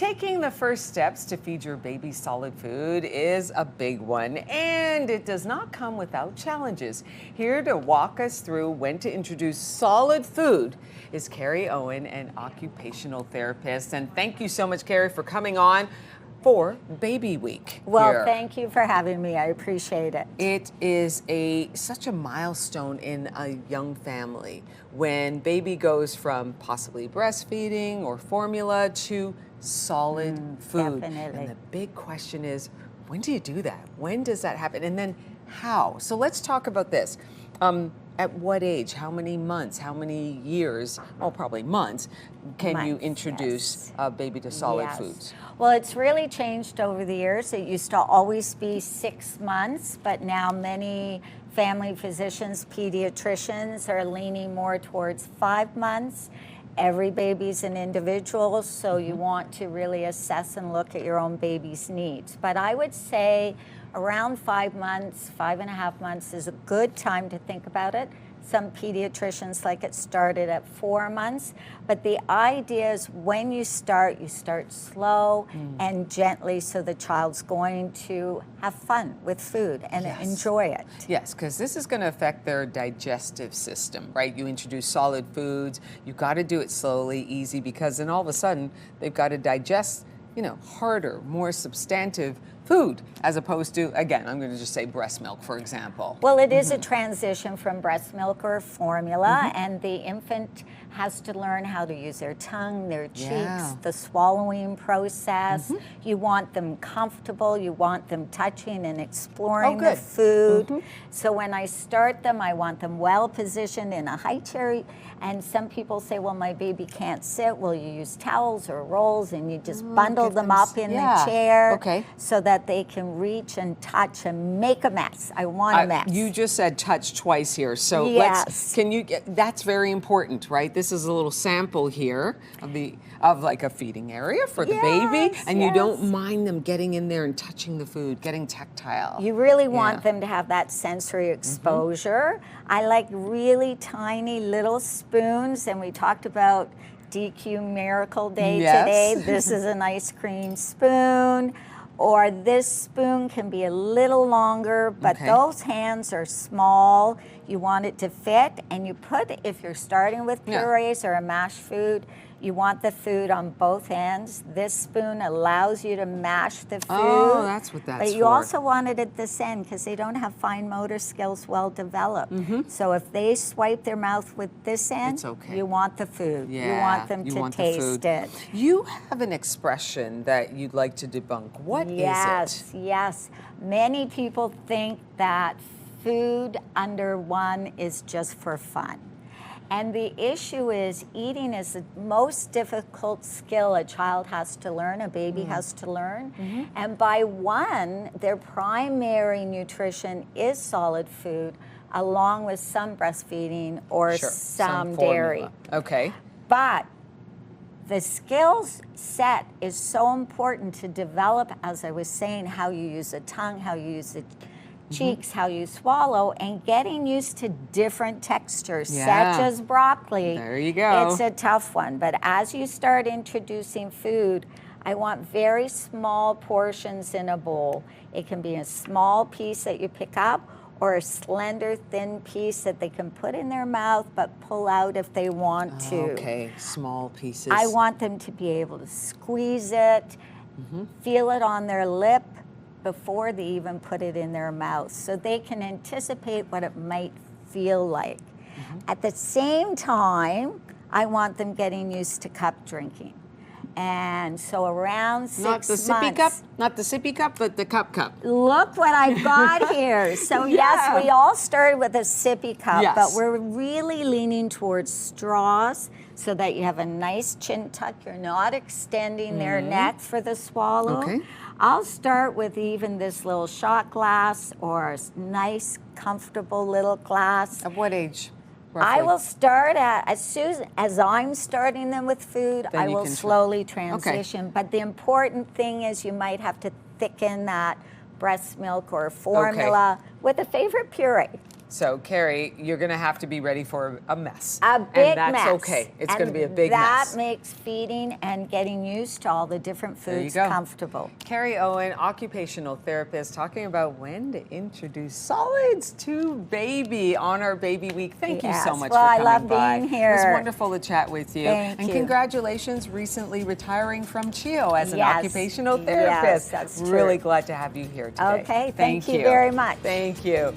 Taking the first steps to feed your baby solid food is a big one, and it does not come without challenges. Here to walk us through when to introduce solid food is Carrie Owen, an occupational therapist. And thank you so much, Carrie, for coming on for Baby Week. Well, thank you for having me. I appreciate it. It is such a milestone in a young family when baby goes from possibly breastfeeding or formula to solid food. Definitely. And the big question is, when do you do that? When does that happen? And then how? So let's talk about this. At what age, how many months, how many years, well, probably months, can you introduce a baby to solid foods? Well, it's really changed over the years. It used to always be 6 months, but now many family physicians, pediatricians are leaning more towards 5 months. Every baby's an individual, so you want to really assess and look at your own baby's needs. But I would say around 5 months, 5.5 months is a good time to think about it. Some pediatricians like it started at 4 months, but the idea is when you start slow and gently so the child's going to have fun with food and enjoy it. Yes, because this is going to affect their digestive system, right? You introduce solid foods, you've got to do it slowly, easy, because then all of a sudden they've got to digest, harder, more substantive food, as opposed to, again, I'm going to just say breast milk, for example. Well, it is a transition from breast milk or formula, and the infant has to learn how to use their tongue, their cheeks, the swallowing process. You want them comfortable, you want them touching and exploring the food. So when I start them, I want them well positioned in a high chair. And some people say, well, my baby can't sit. Well, you use towels or rolls and you just bundle them up in the chair so that they can reach and touch and make a mess. I want a mess. You just said touch twice here. So that's very important, right? This is a little sample here of like a feeding area for the baby. And you don't mind them getting in there and touching the food, getting tactile. You really want them to have that sensory exposure. I like really tiny little spoons, and we talked about DQ Miracle Day today. This is an ice cream spoon, or this spoon can be a little longer, but those hands are small. You want it to fit, and you put, if you're starting with purees or a mashed food, you want the food on both ends. This spoon allows you to mash the food. Oh, that's what that's for. But you also want it at this end because they don't have fine motor skills well developed. So if they swipe their mouth with this end, you want the food. You want them to taste it. You have an expression that you'd like to debunk. What is it? Yes. Many people think that food under one is just for fun. And the issue is eating is the most difficult skill a child has to learn, a baby has to learn. And by 1, their primary nutrition is solid food, along with some breastfeeding or some dairy. But the skills set is so important to develop, as I was saying, how you use the tongue, how you use the cheeks, how you swallow, and getting used to different textures, such as broccoli. There you go. It's a tough one, but as you start introducing food, I want very small portions in a bowl. It can be a small piece that you pick up, or a slender, thin piece that they can put in their mouth but pull out if they want to. Small pieces. I want them to be able to squeeze it, feel it on their lip, before they even put it in their mouth, so they can anticipate what it might feel like. At the same time, I want them getting used to cup drinking. And so around 6 months. Not the sippy cup, but the cup. Look what I've got here. So yes, we all started with a sippy cup, but we're really leaning towards straws so that you have a nice chin tuck. You're not extending their neck for the swallow. I'll start with even this little shot glass or a nice, comfortable little glass. At what age? Roughly? I will start at, as soon as I'm starting them with food, I will slowly transition. But the important thing is you might have to thicken that breast milk or formula with a favorite puree. So, Carrie, you're going to have to be ready for a mess. A big and that's mess. okay. It's going to be a big that mess. That makes feeding and getting used to all the different foods comfortable. Carrie Owen, occupational therapist, talking about when to introduce solids to baby on our baby week. Thank you so much for coming by. I love being here. It was wonderful to chat with you. Thank you. Congratulations recently retiring from CHEO as an Yes. occupational therapist. Yes, that's true. Really glad to have you here today. Okay, thank you very much. Thank you.